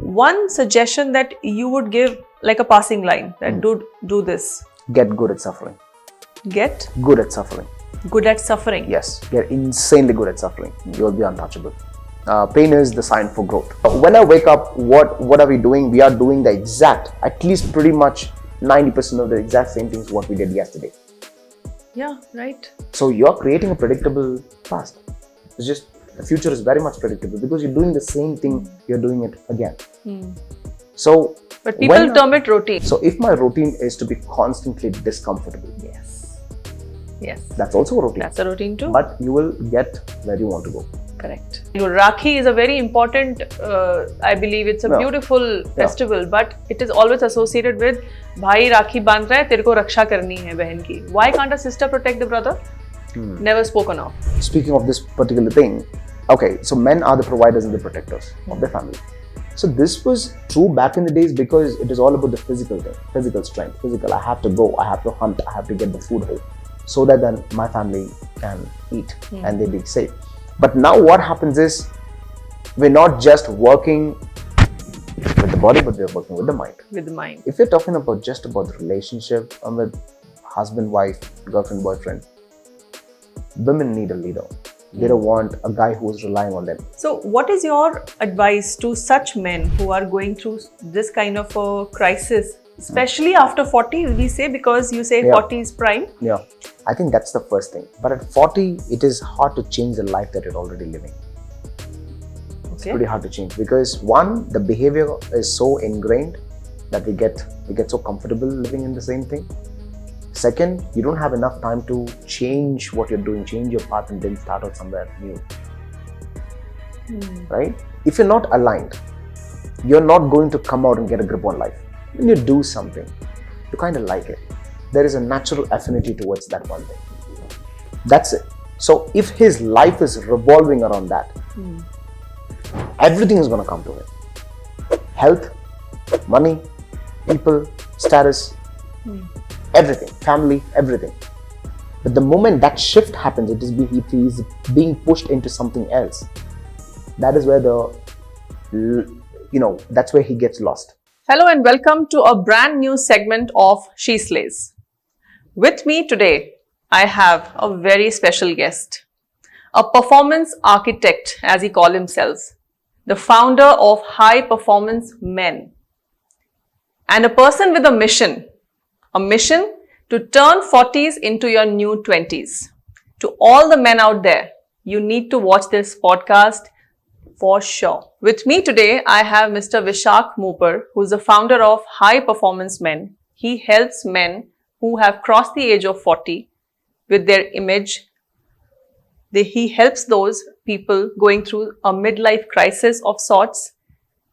one suggestion that you would give, like a passing line, that do this. Get good at suffering. Get Good at suffering. good at suffering. Yes, get insanely good at suffering. You will be untouchable. Pain is the sign for growth. When I wake up, what are we doing? We are doing the exact, at least pretty much 90% of the exact same things what we did yesterday. Yeah, right. So you're creating a predictable past. It's just the future is very much predictable because you're doing the same thing, you're doing it again. So, but people term it routine. So if my routine is to be constantly discomfortable, Yes, that's also a routine. that's a routine too. But you will get where you want to go. Correct. Rakhi is a very important, I believe it's a beautiful festival, but it is always associated with Bhai Rakhi bandh raha hai, tere ko raksha karni hai behan ki. Why can't a sister protect the brother? Never spoken of. Speaking of this particular thing, okay, so men are the providers and the protectors of their family. So this was true back in the days because it is all about the physical thing, physical strength, I have to go, I have to hunt, I have to get the food home so that then my family can eat and they be safe. But now what happens is, we're not just working with the body, but we're working with the mind. With the mind. If you're talking about just about the relationship with husband, wife, girlfriend, boyfriend, women need a leader. They don't want a guy who is relying on them. So what is your advice to such men who are going through this kind of a crisis, especially after 40, we say, because you say 40 is prime? Yeah, I think that's the first thing. But at 40, it is hard to change the life that you're already living. It's pretty hard to change because one, the behavior is so ingrained that we get so comfortable living in the same thing. Second, you don't have enough time to change what you're doing, change your path and then start out somewhere new. Right? If you're not aligned, you're not going to come out and get a grip on life. When you do something, you kind of like it. There is a natural affinity towards that one thing. That's it. So if his life is revolving around that, everything is going to come to him. Health, money, people, status, everything, family, everything. But the moment that shift happens, he is being pushed into something else. That is where that's where he gets lost. Hello and welcome to a brand new segment of She Slays. With me today, I have a very special guest, a performance architect, as he calls himself, the founder of High Performance Men, and a person with a mission to turn 40s into your new 20s. To all the men out there, you need to watch this podcast for sure. With me today, I have Mr. Vishak Moopar, who is the founder of High Performance Men. He helps men who have crossed the age of 40 with their image. He helps those people going through a midlife crisis of sorts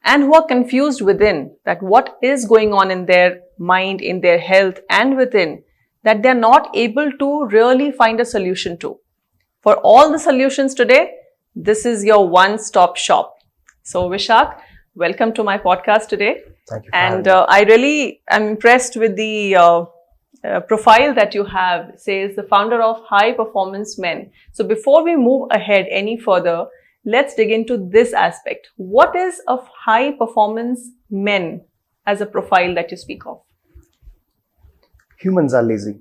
and who are confused within that what is going on in their mind, in their health and within, that they're not able to really find a solution to. For all the solutions today, this is your one-stop shop. So Vishak, welcome to my podcast today. Thank you. And I really am impressed with the profile that you have. It says the founder of High Performance Men. So before we move ahead any further, let's dig into this aspect. What is a high performance men as a profile that you speak of? Humans are lazy.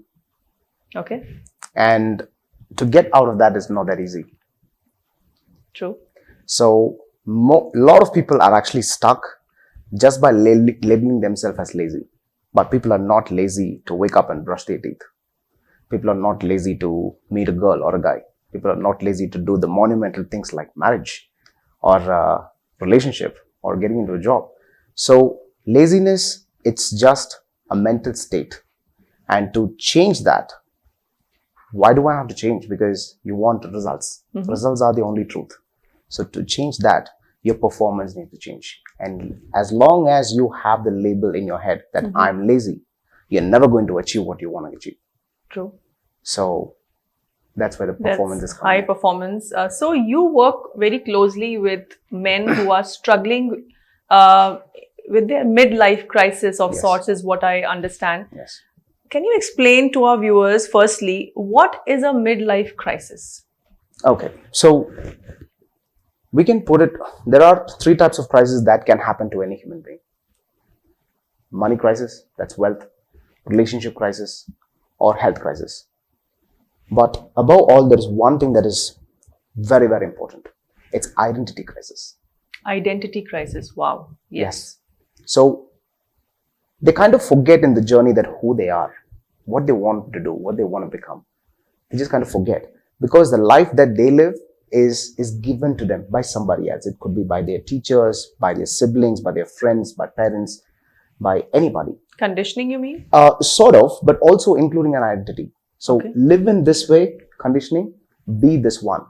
Okay. And to get out of that is not that easy. True. So a lot of people are actually stuck just by labeling themselves as lazy. But people are not lazy to wake up and brush their teeth. People are not lazy to meet a girl or a guy. People are not lazy to do the monumental things like marriage or relationship or getting into a job. So laziness, it's just a mental state. And to change that, why do I have to change? Because you want results. Results are the only truth. So to change that, your performance needs to change. And as long as you have the label in your head that I'm lazy, you're never going to achieve what you want to achieve. True. So that's where the performance is coming. High performance. So you work very closely with men who are struggling with their midlife crisis of sorts, is what I understand. Yes. Can you explain to our viewers, firstly, what is a midlife crisis? Okay. So we can put it, there are three types of crises that can happen to any human being. Money crisis, that's wealth, relationship crisis, or health crisis. But above all, there is one thing that is very, very important. It's identity crisis. Identity crisis. Wow. Yes. So they kind of forget in the journey that who they are, what they want to do, what they want to become. They just kind of forget, because the life that they live is given to them by somebody else. It could be by their teachers, by their siblings, by their friends, by parents, by anybody. Conditioning, you mean? Sort of, but also including an identity. So live in this way, conditioning, be this one,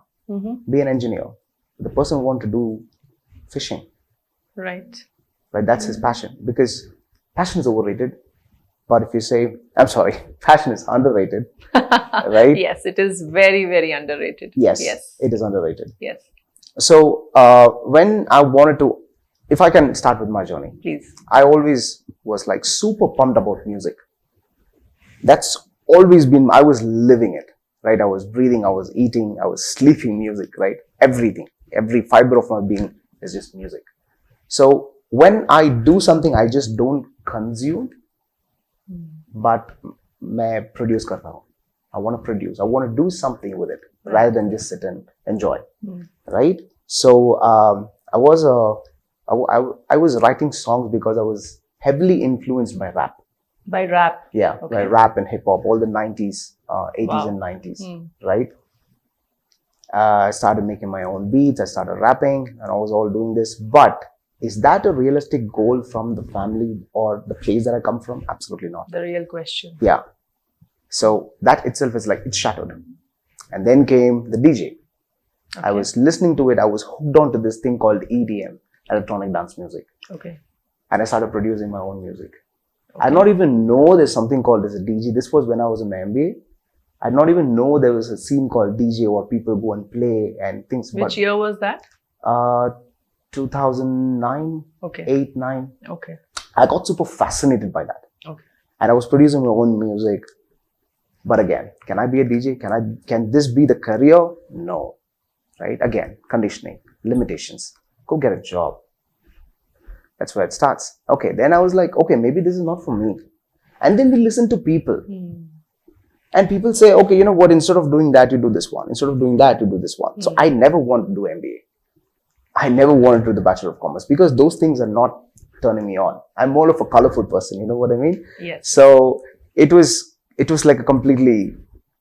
be an engineer. The person who wants to do fishing. Right. Right, that's his passion, because passion is overrated. But if you say, I'm sorry, passion is underrated, right? Yes, it is very, very underrated. Yes, it is underrated. Yes. So when I wanted to, if I can start with my journey, Please. I always was like super pumped about music. That's always been, I was living it, right? I was breathing, I was eating, I was sleeping music, right? Everything, every fiber of my being is just music. So when I do something, I just don't consume, but मैं produce करता हूँ. I want to produce. I want to do something with it rather than just sit and enjoy, right? So I was writing songs because I was heavily influenced by rap. By rap? Yeah, okay. By rap and hip hop, all the 90s, 80s and 90s, right? I started making my own beats, I started rapping, and I was all doing this. But is that a realistic goal from the family or the place that I come from? Absolutely not. The real question. Yeah. So that itself is like, it's shattered. And then came the DJ. I was listening to it. I was hooked on to this thing called EDM, electronic dance music. Okay. And I started producing my own music. I did not even know there's something called as a DJ. This was when I was in my MBA. I did not even know there was a scene called DJ where people go and play and things. Which year was that? 2009, 8, 9. Okay. I got super fascinated by that. Okay. And I was producing my own music. But again, can I be a DJ? Can this be the career? No. Right? Again, conditioning, limitations. Go get a job. That's where it starts. Okay. Then I was like, okay, maybe this is not for me. And then we listen to people. And people say, okay, you know what? Instead of doing that, you do this one. Instead of doing that, you do this one. So I never wanted to do MBA. I never wanted to do the Bachelor of Commerce because those things are not turning me on. I'm more of a colorful person. You know what I mean? Yes. So it was like a completely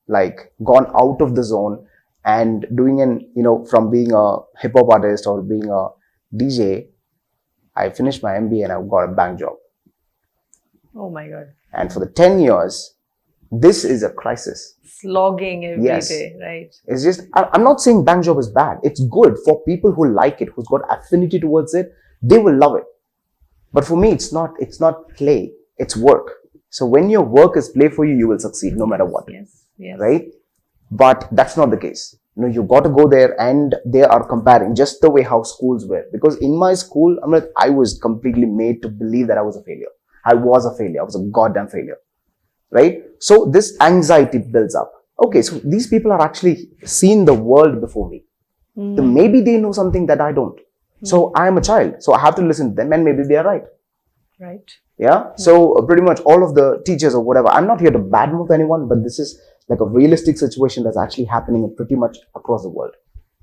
like gone out of the zone and doing from being a hip hop artist or being a DJ, I finished my MBA and I got a bank job. Oh my God. And for the 10 years, this is a crisis. Slogging every day, right? It's just, I'm not saying bank job is bad. It's good for people who like it, who's got affinity towards it. They will love it. But for me, it's not play. It's work. So when your work is play for you, you will succeed no matter what. Yes. Right? But that's not the case. You got to go there and they are comparing just the way how schools were. Because in my school, I was completely made to believe that I was a failure. I was a failure. I was a goddamn failure. Right? So this anxiety builds up. Okay, so these people are actually seeing the world before me. So maybe they know something that I don't. So I am a child. So I have to listen to them and maybe they are right. Right. Yeah. So pretty much all of the teachers or whatever, I'm not here to badmouth anyone, but this is like a realistic situation that's actually happening pretty much across the world.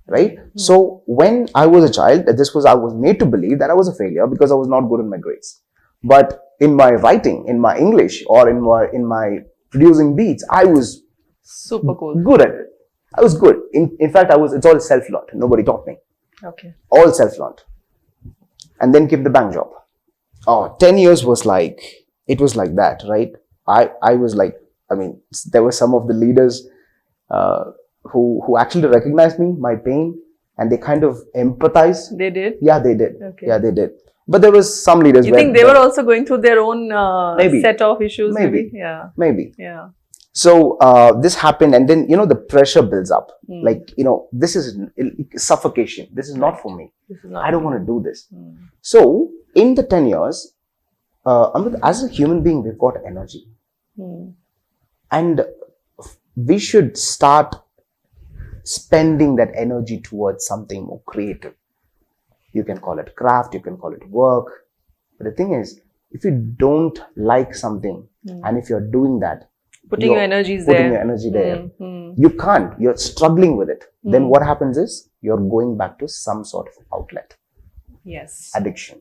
Right? So when I was a child, I was made to believe that I was a failure because I was not good in my grades. But in my writing, in my English, or in my producing beats, I was super cool. Good at it. I was good. In fact, it's all self-learned. Nobody taught me. Okay. All self-learned. And then came the bank job. 10 years was like, it was like that, right? I was like, there were some of the leaders who actually recognized me, my pain, and they kind of empathized. They did? Yeah, they did. Okay. Yeah, they did. But there was some leaders. You think they were also going through their own set of issues? Maybe. Yeah. Maybe. Yeah. So this happened, and then the pressure builds up. Like this is suffocation. This is not for me. I don't want to do this. So in the 10 years, as a human being, we've got energy, and we should start spending that energy towards something more creative, You can call it craft, you can call it work. But the thing is, if you don't like something, and if you're doing that, Putting your energies putting there. your energy there, you can't, you're struggling with it. Then what happens is, you're going back to some sort of outlet. Yes. Addiction,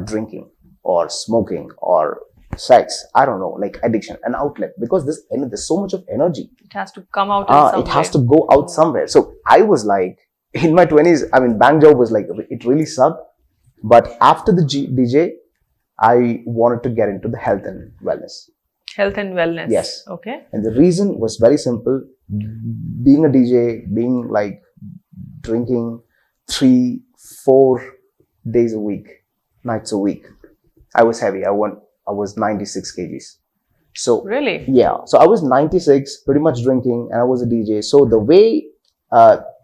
drinking, or smoking, or sex, I don't know, like addiction, an outlet, because there's so much of energy. It has to come out in some It has way. to go out somewhere. So I was like, in my 20s, I mean, bank job was like, it really sucked. But after the DJ, I wanted to get into the health and wellness. Health and wellness. Yes. Okay. And the reason was very simple. Being a DJ, being like drinking 3-4 days a week, nights a week, I was heavy. I was 96 kgs. So really, yeah. So I was 96, pretty much drinking, and I was a DJ. So the way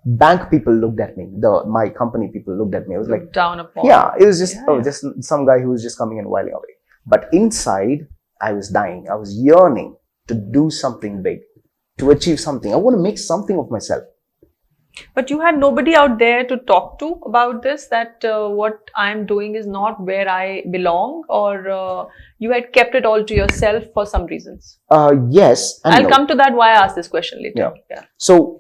bank people looked at me, my company people looked at me, I was like down upon. Yeah, it was just just some guy who was just coming and whiling away. But inside, I was dying. I was yearning to do something big, to achieve something. I want to make something of myself. But you had nobody out there to talk to about this, that what I'm doing is not where I belong, or you had kept it all to yourself for some reasons? Yes. And I'll come to that, why I asked this question later. Yeah. So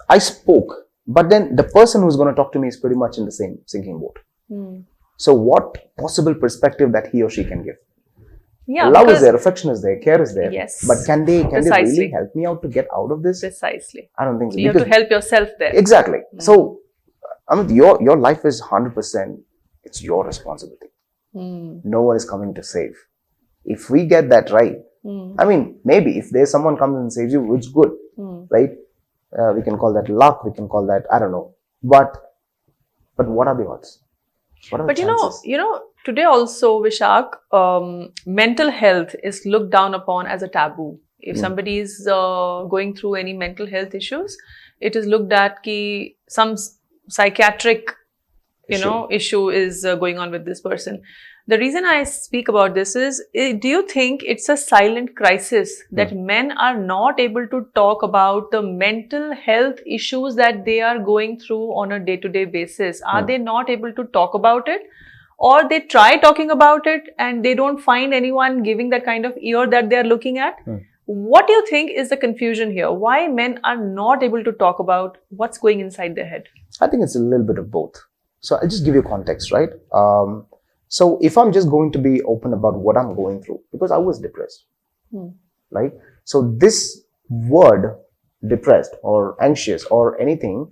I spoke, but then the person who's going to talk to me is pretty much in the same sinking boat. So what possible perspective that he or she can give? Yeah, love is there, affection is there, care is there. Yes. But can they really help me out to get out of this? Precisely. I don't think so. You have to help yourself there. Exactly. So, I mean, your life is 100%, it's your responsibility. No one is coming to save. If we get that right, I mean, maybe if there's someone comes and saves you, it's good, right? We can call that luck, we can call that, I don't know. But what are the odds? What are the chances? you know, today also, Vishak, mental health is looked down upon as a taboo. If somebody is going through any mental health issues, it is looked at ki some psychiatric, issue is going on with this person. The reason I speak about this is, do you think it's a silent crisis that men are not able to talk about the mental health issues that they are going through on a day-to-day basis? Are they not able to talk about it? Or they try talking about it and they don't find anyone giving that kind of ear that they are looking at? What do you think is the confusion here? Why men are not able to talk about what's going inside their head? I think it's a little bit of both. So I'll just give you context, right? So if I'm just going to be open about what I'm going through, because I was depressed, right? So this word depressed or anxious or anything,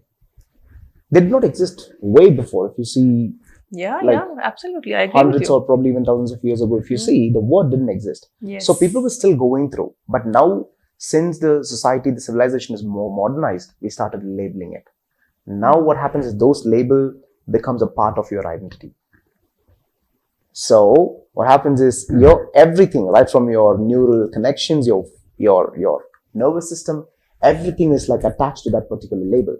they did not exist way before. If you see, yeah, absolutely. I agree hundreds with you. or probably even thousands of years ago, if you see, the word didn't exist. Yes. So people were still going through. But now, since the society, the civilization is more modernized, we started labeling it. Now what happens is those label becomes a part of your identity. So what happens is your everything, right from your neural connections, your nervous system, everything is like attached to that particular label.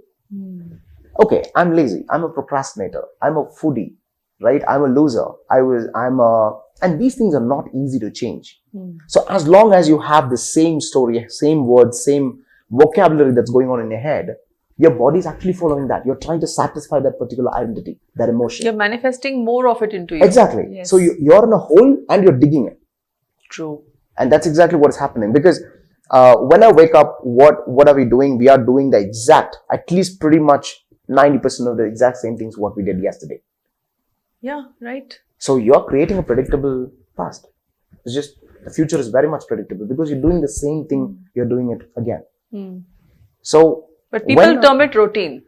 Okay, I'm lazy. I'm a procrastinator. I'm a foodie, right? I'm a loser. And these things are not easy to change. So as long as you have the same story, same words, same vocabulary that's going on in your head, your body is actually following that. You're trying to satisfy that particular identity, that emotion. You're manifesting more of it into you. Exactly. Yes. So you're in a hole and you're digging it. True. And that's exactly what is happening. Because when I wake up, what are we doing? We are doing the exact, at least pretty much 90% of the exact same things what we did yesterday. Yeah, right. So you're creating a predictable past. It's just, the future is very much predictable because you're doing the same thing, you're doing it again. So, but people term it routine.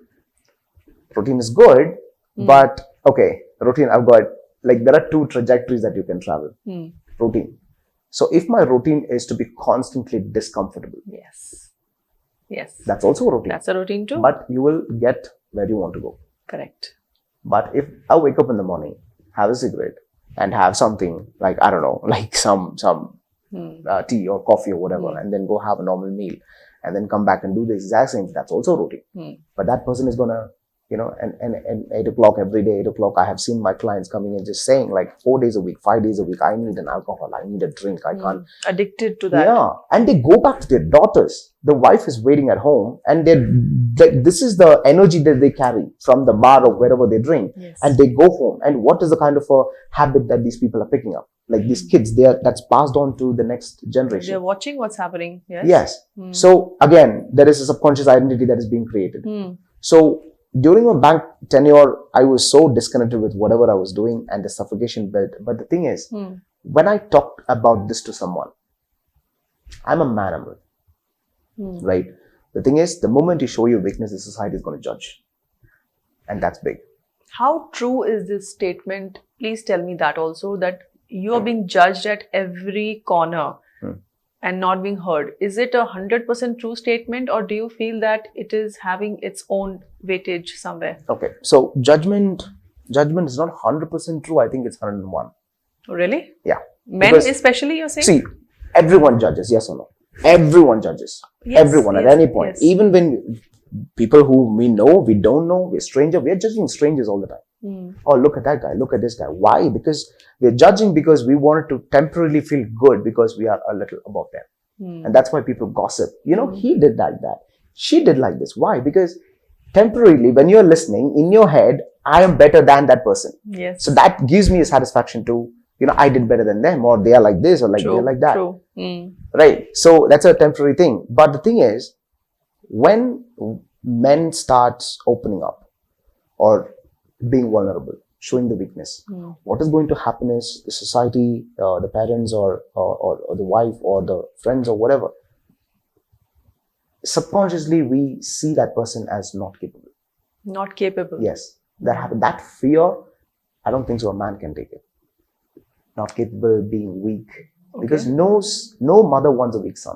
Routine is good, but okay, routine, I've got, like there are two trajectories that you can travel. Routine. So if my routine is to be constantly discomfortable. Yes. Yes. That's also a routine. That's a routine too. But you will get where you want to go. Correct. But if I wake up in the morning, have a cigarette and have something like, I don't know, like some tea or coffee or whatever, and then go have a normal meal and then come back and do the exact same, that's also routine. But that person is going to and 8 o'clock every day, 8 o'clock, I have seen my clients coming and just saying like 4 days a week, 5 days a week, I need an alcohol, I need a drink, I can't. Addicted to that. Yeah. And they go back to their daughters. The wife is waiting at home and this is the energy that they carry from the bar or wherever they drink. Yes. And they go home. And what is the kind of a habit that these people are picking up? Like these kids, that's passed on to the next generation. They're watching what's happening. Yes. Yes. So again, there is a subconscious identity that is being created. So during my bank tenure, I was so disconnected with whatever I was doing and the suffocation built. But the thing is, when I talked about this to someone, I'm a man, Amrit. Right? The thing is, the moment you show your weakness, the society is going to judge. And that's big. How true is this statement? Please tell me that also, that you are being judged at every corner and not being heard. Is it 100% true statement, or do you feel that it is having its own weightage somewhere? Okay. So judgment is not 100% true. I think it's 101. Really? Yeah. Men Because, especially, you're saying? see, everyone judges, yes or no? Everyone judges. Yes, Everyone at any point. yes. Even when people who we know, we don't know, we're stranger, we're judging strangers all the time. Oh, look at that guy, look at this guy. Why? Because we're judging because we wanted to temporarily feel good because we are a little above them. And that's why people gossip. He did like that. She did like this. Why? Because temporarily, when you're listening, in your head, I am better than that person. Yes. So that gives me a satisfaction to, I did better than them, or they are like this, or like they're like that. True. Right. So that's a temporary thing. But the thing is, when men starts opening up or being vulnerable, showing the weakness, what is going to happen is the society, the parents or the wife or the friends or whatever, subconsciously we see that person as not capable. Not capable. Yes. That happen. That fear, I don't think so a man can take it. Not capable, being weak. Okay. Because no mother wants a weak son.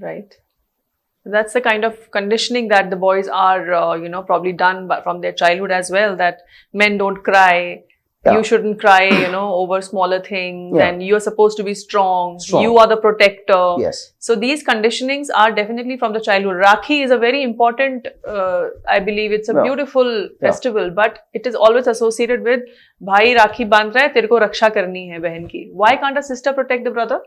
Right. That's the kind of conditioning that the boys are, probably done from their childhood as well, that men don't cry. Yeah. You shouldn't cry, over smaller things, Yeah. and you're supposed to be strong. You are the protector. Yes. So these conditionings are definitely from the childhood. Rakhi is a very important, I believe it's a beautiful festival, but it is always associated with, bhai Rakhi bandh raha hai, tere ko raksha karni hai behan ki. Why can't a sister protect the brother?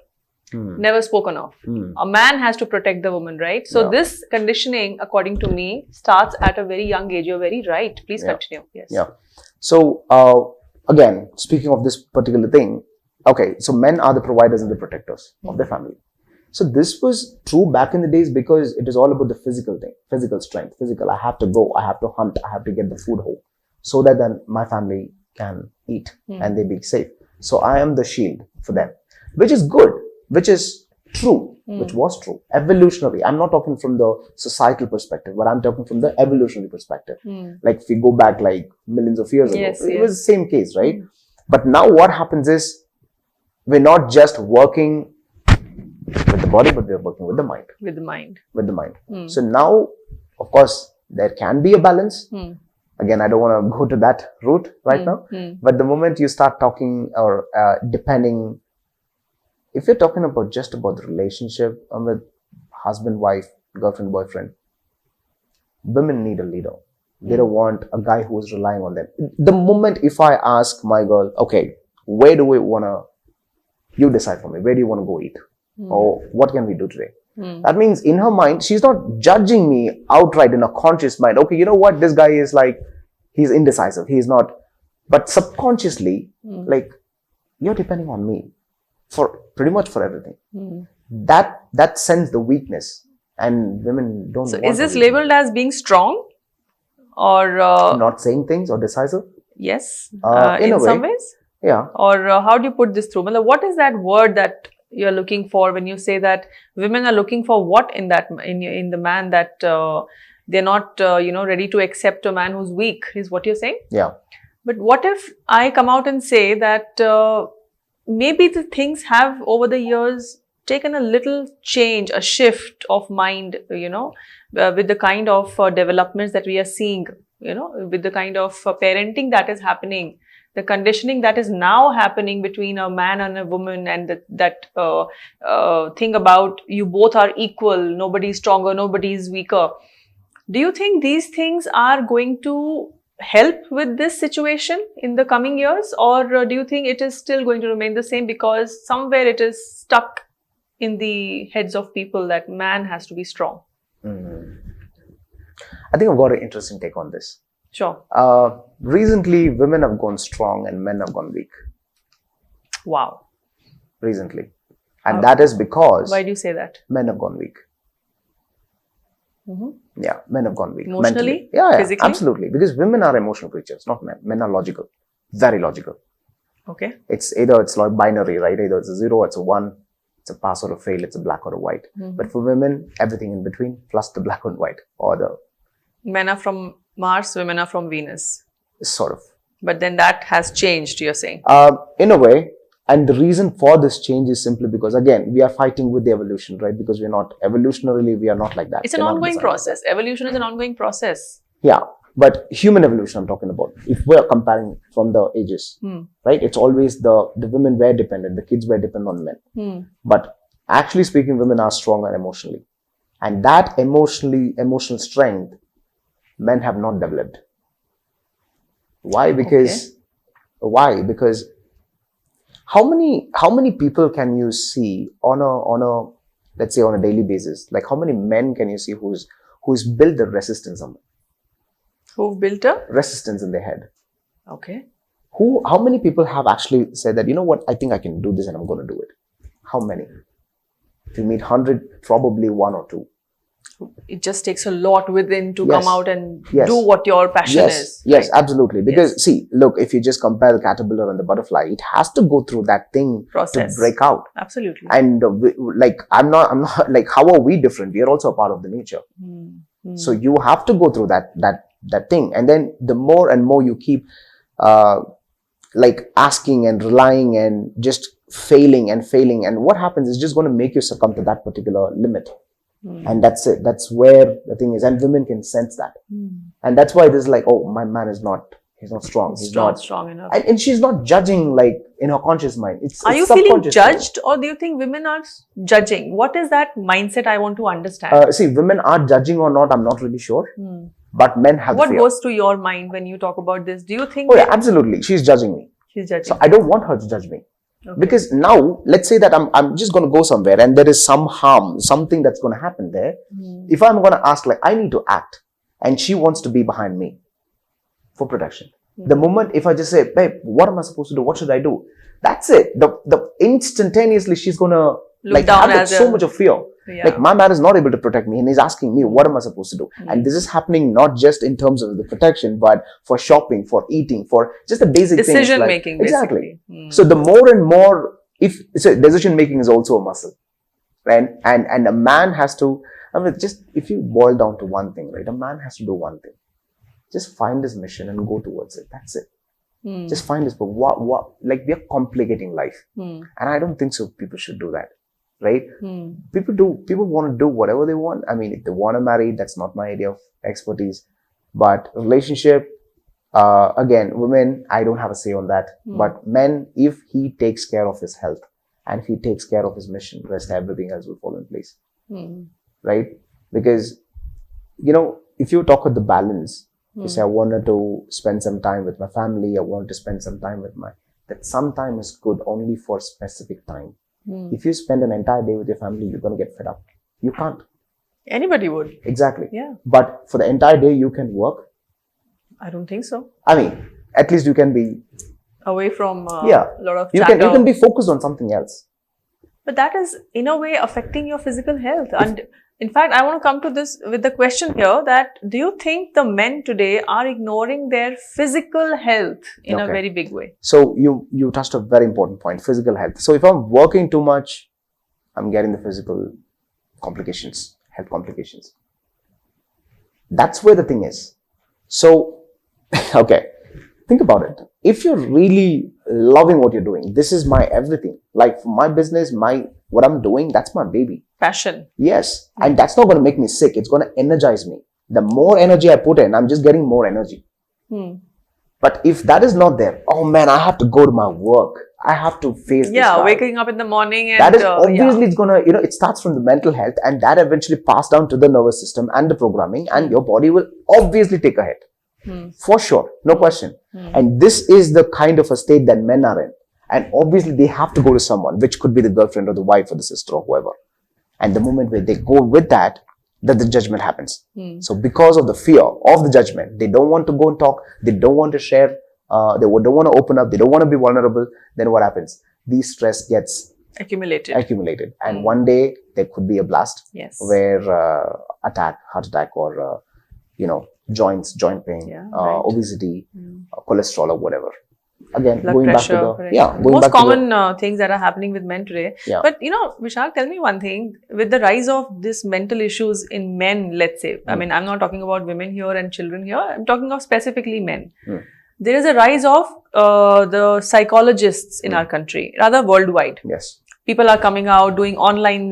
Never spoken of. A man has to protect the woman, right? So this conditioning, according to me, starts at a very young age. You're very right. Please continue. Yes. Yeah. So, again, speaking of this particular thing, okay, so men are the providers and the protectors of their family. So this was true back in the days because it is all about the physical thing, physical strength, I have to go, I have to hunt, I have to get the food home so that then my family can eat and they be safe. So I am the shield for them, which is good, which is true, which was true, evolutionary. I'm not talking from the societal perspective, but I'm talking from the evolutionary perspective. Like if we go back like millions of years ago, it was the same case, right? But now what happens is we're not just working with the body, but we're working with the mind. With the mind. With the mind. So now, of course, there can be a balance. Again, I don't want to go to that route right now. But the moment you start talking or depending, if you're talking about just about the relationship with husband, wife, girlfriend, boyfriend, women need a leader. They don't want a guy who is relying on them. The moment if I ask my girl, okay, where do we want to, you decide for me, where do you want to go eat? Or what can we do today? That means in her mind, she's not judging me outright in a conscious mind. Okay, you know what? This guy is like, he's indecisive. He's not, but subconsciously, like, you're depending on me for pretty much for everything. That sends the weakness, and women don't. So want is this the weakness. labeled as being strong, or Not saying things or decisive? yes, in a way. some ways? Yeah. Or how do you put this through? Matlab, what is that word that you're looking for when you say that women are looking for what in that in the man, that they're not ready to accept a man who's weak, is what you're saying? Yeah. But what if I come out and say that maybe the things have over the years taken a little change, a shift of mind, with the kind of developments that we are seeing, with the kind of parenting that is happening, the conditioning that is now happening between a man and a woman, and that thing about you both are equal, nobody's stronger, nobody's weaker. Do you think these things are going to help with this situation in the coming years, or do you think it is still going to remain the same because somewhere it is stuck in the heads of people that man has to be strong? I think I've got an interesting take on this. Sure. Recently, women have gone strong and men have gone weak. Wow. Recently. And that is because Why do you say that? men have gone weak. Mm-hmm. Yeah, men have gone weak. Emotionally? Mentally. Yeah, physically? absolutely. Because women are emotional creatures, not men. Men are logical. Very logical. Okay. It's like binary, right? Either it's a 0, it's a 1, it's a pass or a fail, it's a black or a white. Mm-hmm. But for women, everything in between, plus the black and white, or the Men are from Mars, women are from Venus. sort of. But then that has changed, you're saying. In a way, and the reason for this change is simply because, again, we are fighting with the evolution, right? Because we're not, evolutionarily, we are not like that. It's an ongoing process. Evolution is an ongoing process. Yeah, but human evolution I'm talking about. If we're comparing from the ages, right? It's always the women were dependent, the kids were dependent on men. But actually speaking, women are stronger emotionally. And that emotional strength, men have not developed. Why? Because how many people can you see on a let's say on a daily basis? Like how many men can you see who's built the resistance on Who've built a resistance in their head? Okay. How many people have actually said that, you know what, I think I can do this and I'm going to do it? How many? If you meet 100, probably 1 or 2. It just takes a lot within to Yes. come out and Yes. do what your passion is. Yes, right? absolutely. Because see, look, if you just compare the caterpillar and the butterfly, it has to go through that thing Process. to break out. Absolutely. And I'm not like, how are we different? We are also a part of the nature. So you have to go through that thing. And then the more and more you keep like asking and relying and just failing, and what happens is just going to make you succumb to that particular limit. And that's it. That's where the thing is. And women can sense that. And that's why it is like, oh, my man is not, he's not strong. He's not strong enough. And she's not judging like in her conscious mind. Are you feeling judged, or do you think women are judging? What is that mindset I want to understand? See, women are judging or not, I'm not really sure. But men have What fear. goes through your mind when you talk about this? Do you think Oh yeah, absolutely. She's judging me. she's judging? So I don't want her to judge me. Okay. Because now, let's say that I'm just going to go somewhere and there is some harm, something that's going to happen there. If I'm going to ask, like, I need to act, and she wants to be behind me for protection. The moment, if I just say, babe, what am I supposed to do? What should I do? That's it. The instantaneously she's going to like have so much of fear. Yeah. Like, my man is not able to protect me and he's asking me, what am I supposed to do? And this is happening not just in terms of the protection, but for shopping, for eating, for just the basic decision things. making, Exactly. basically. So the more and more, decision making is also a muscle. Right? And a man has to, I mean, just if you boil down to one thing, right? A man has to do one thing. Just find his mission and go towards it. That's it. Just find his, what, like, we are complicating life. And I don't think so people should do that. Right? People want to do whatever they want. I mean, if they want to marry, that's not my area of expertise. But relationship, again, women, I don't have a say on that. But men, if he takes care of his health and if he takes care of his mission, rest everything else will fall in place. Right? Because, you know, if you talk about the balance, you say, I wanted to spend some time with my family, I wanted to spend some time with that some time is good only for specific time. If you spend an entire day with your family, you're going to get fed up. You can't. Anybody would. Exactly. Yeah. But for the entire day, you can work. I don't think so. I mean, at least you can be away from a lot of you chatter. can be focused on something else. But that is, in a way, affecting your physical health. And in fact, I want to come to this with the question here that do you think the men today are ignoring their physical health in a very big way? So you touched a very important point, physical health. So if I'm working too much, I'm getting the physical complications, health complications. That's where the thing is. So, okay, think about it. If you're really loving what you're doing, this is my everything. Like my business, what I'm doing, that's my baby. Passion. Yes. And that's not going to make me sick. It's going to energize me. The more energy I put in, I'm just getting more energy. But if that is not there, oh man, I have to go to my work. I have to face this Yeah, guy. waking up in the morning and That is obviously it's gonna, it starts from the mental health, and that eventually pass down to the nervous system and the programming, and your body will obviously take a hit. For sure, no question. And this is the kind of a state that men are in. And obviously they have to go to someone, which could be the girlfriend or the wife or the sister or whoever. And the moment where they go with that the judgment happens. So because of the fear of the judgment, they don't want to go and talk, they don't want to share, they don't want to open up, they don't want to be vulnerable. Then what happens? These stress gets accumulated. And one day there could be a blast where heart attack or, joint pain, obesity, cholesterol or whatever. Again, blood going pressure, back to the most common things that are happening with men today. But Vishak, tell me one thing. With the rise of this mental issues in men, let's say, I mean, I'm not talking about women here and children here. I'm talking of specifically men. There is a rise of the psychologists in our country, rather worldwide. Yes. People are coming out doing online,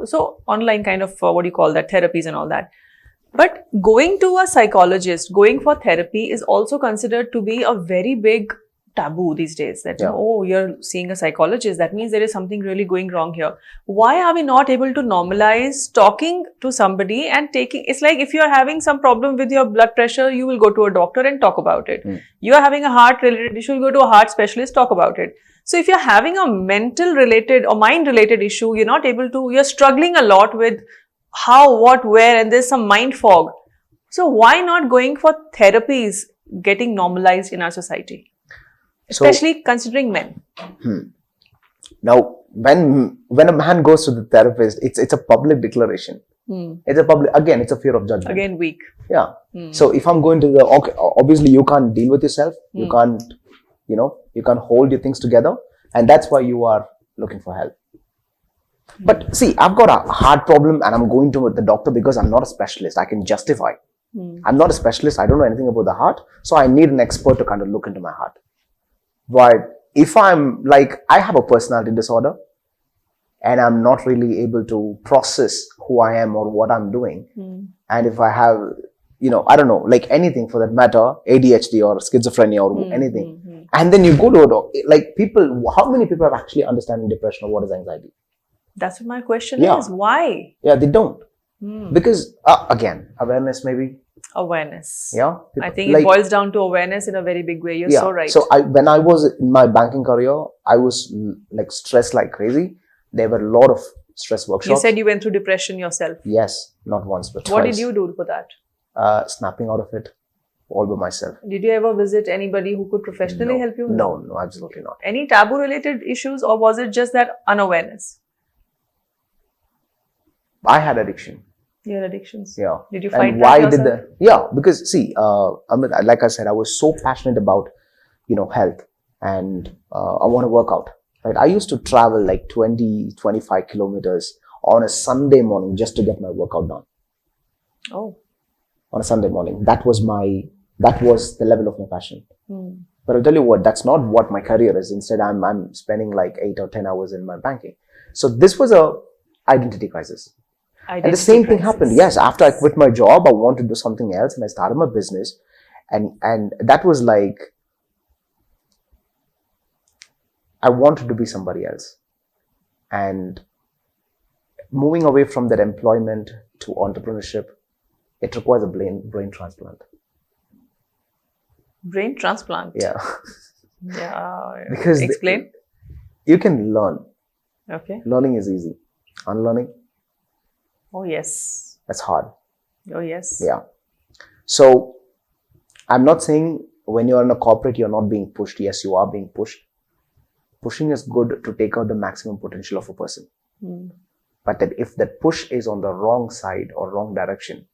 so online kind of therapies and all that. But going to a psychologist, going for therapy is also considered to be a very big taboo these days. That, you're seeing a psychologist, that means there is something really going wrong here. Why are we not able to normalize talking to somebody and taking, it's like if you're having some problem with your blood pressure, you will go to a doctor and talk about it. You are having a heart related issue, you go to a heart specialist, talk about it. So if you're having a mental related or mind related issue, you're not able to, you're struggling a lot with how, what, where, and there's some mind fog. So why not going for therapies getting normalized in our society? Especially considering men. Now, when a man goes to the therapist, it's a public declaration. It's a public, again, it's a fear of judgment. Again, weak. Yeah. So if I'm going to the, obviously you can't deal with yourself. You can't, you can't hold your things together. And that's why you are looking for help. But see, I've got a heart problem and I'm going to the doctor because I'm not a specialist. I can justify. I'm not a specialist. I don't know anything about the heart. So I need an expert to kind of look into my heart. But if I'm like, I have a personality disorder and I'm not really able to process who I am or what I'm doing. And if I have, I don't know, like anything for that matter, ADHD or schizophrenia or anything. And then you go to a doctor, like people, how many people have actually understanding depression or what is anxiety? That's what my question is. Why? Yeah, they don't. Because, again, awareness maybe. Awareness. Yeah. I think it boils down to awareness in a very big way. You're so right. So when I was in my banking career, I was like stressed like crazy. There were a lot of stress workshops. You said you went through depression yourself. Yes, not once but twice. What did you do for that? Snapping out of it all by myself. Did you ever visit anybody who could professionally help you? No, absolutely not. Any taboo related issues, or was it just that unawareness? I had addiction. You had addictions? Yeah. Did you fight that yourself? Because see, like I said, I was so passionate about, health and I want to work out. Right? I used to travel like 20, 25 kilometers on a Sunday morning just to get my workout done. Oh. On a Sunday morning. That was the level of my passion. But I'll tell you what, that's not what my career is. Instead, I'm spending like 8 or 10 hours in my banking. So this was a identity crisis. And the same thing happened. Yes, after I quit my job, I wanted to do something else and I started my business. And that was like, I wanted to be somebody else. And moving away from that employment to entrepreneurship, it requires a brain transplant. Brain transplant? Yeah. Yeah. Because explain. You can learn. Okay. Learning is easy. Unlearning. Oh, yes. That's hard. Oh, yes. Yeah. So, I'm not saying when you're in a corporate, you're not being pushed. Yes, you are being pushed. Pushing is good to take out the maximum potential of a person. But that if that push is on the wrong side or wrong direction,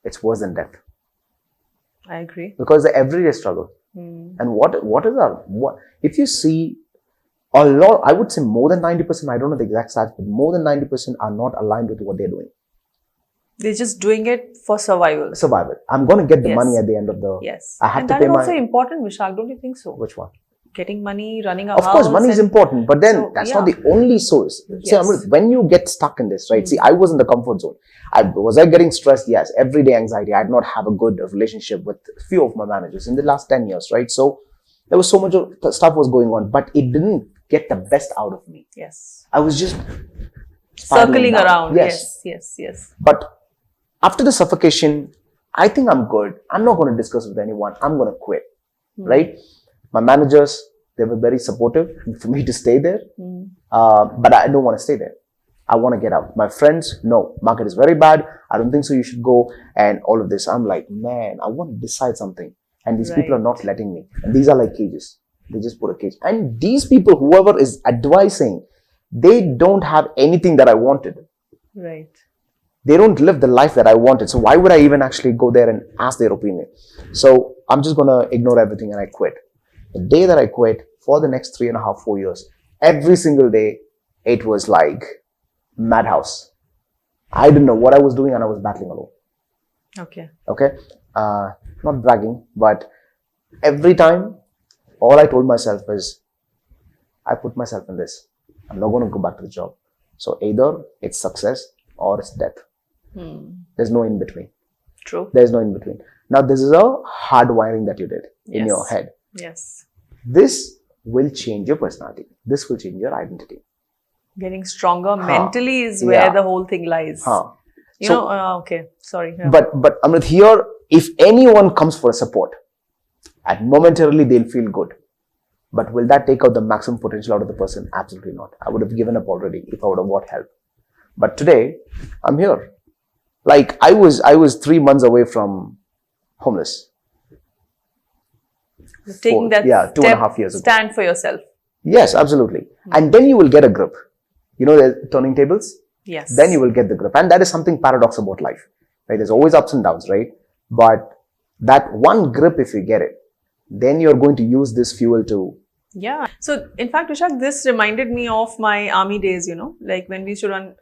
it's worse than death. I agree. Because the everyday struggle. And if you see a lot, I would say more than 90%, I don't know the exact stats, but more than 90% are not aligned with what they're doing. They're just doing it for survival. I'm going to get the money at the end of the... Yes. I have and to that pay is also important, Vishak, don't you think so? Which one? Getting money, running a house. Of course, money is important, but then that's not the only source. Yes. See, when you get stuck in this, right? See, I was in the comfort zone. Was I getting stressed? Yes. Everyday anxiety. I did not have a good relationship with a few of my managers in the last 10 years, right? So There was so much of stuff was going on, but it didn't get the best out of me. Yes. I was just spiraling Circling down. around. Yes. Yes. But after the suffocation, I think I'm good. I'm not going to discuss with anyone. I'm going to quit. Right? My managers, they were very supportive for me to stay there. But I don't want to stay there. I want to get out. My friends, no, market is very bad. I don't think so. You should go and all of this. I'm like, man, I want to decide something. And these people are not letting me. And these are like cages. They just put a cage. And these people, whoever is advising, they don't have anything that I wanted. Right. They don't live the life that I wanted. So why would I even actually go there and ask their opinion? So I'm just going to ignore everything and I quit. The day that I quit, for the next 3.5, 4 years, every single day, it was like madhouse. I didn't know what I was doing and I was battling alone. Okay. Not bragging, but every time, all I told myself is, I put myself in this. I'm not going to go back to the job. So either it's success or it's death. There's no in between. True. There's no in between. Now, this is a hard wiring that you did in your head. Yes. This will change your personality. This will change your identity. Getting stronger mentally is where the whole thing lies. You know, okay. Sorry. Yeah. But Amrit, here, if anyone comes for support, and momentarily they'll feel good. But will that take out the maximum potential out of the person? Absolutely not. I would have given up already if I would have got help. But today, I'm here. Like I was 3 months away from homeless. Taking that 2.5 years ago. Stand for yourself. Yes, absolutely. And then you will get a grip. You know the turning tables? Yes. Then you will get the grip. And that is something paradox about life. Right? There's always ups and downs, right? But that one grip, if you get it, then you're going to use this fuel to... Yeah. So, in fact, Vishak, this reminded me of my army days, you know, like when we used to run,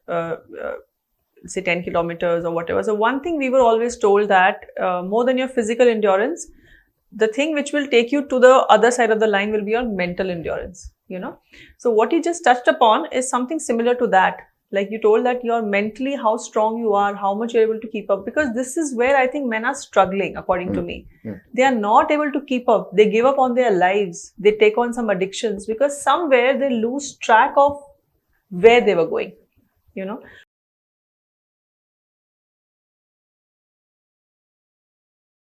say 10 kilometers or whatever. So, one thing we were always told that more than your physical endurance, the thing which will take you to the other side of the line will be your mental endurance, you know. So, what you just touched upon is something similar to that. Like you told that you're mentally how strong you are, how much you're able to keep up. Because this is where I think men are struggling, according to me. They are not able to keep up. They give up on their lives. They take on some addictions because somewhere they lose track of where they were going, you know.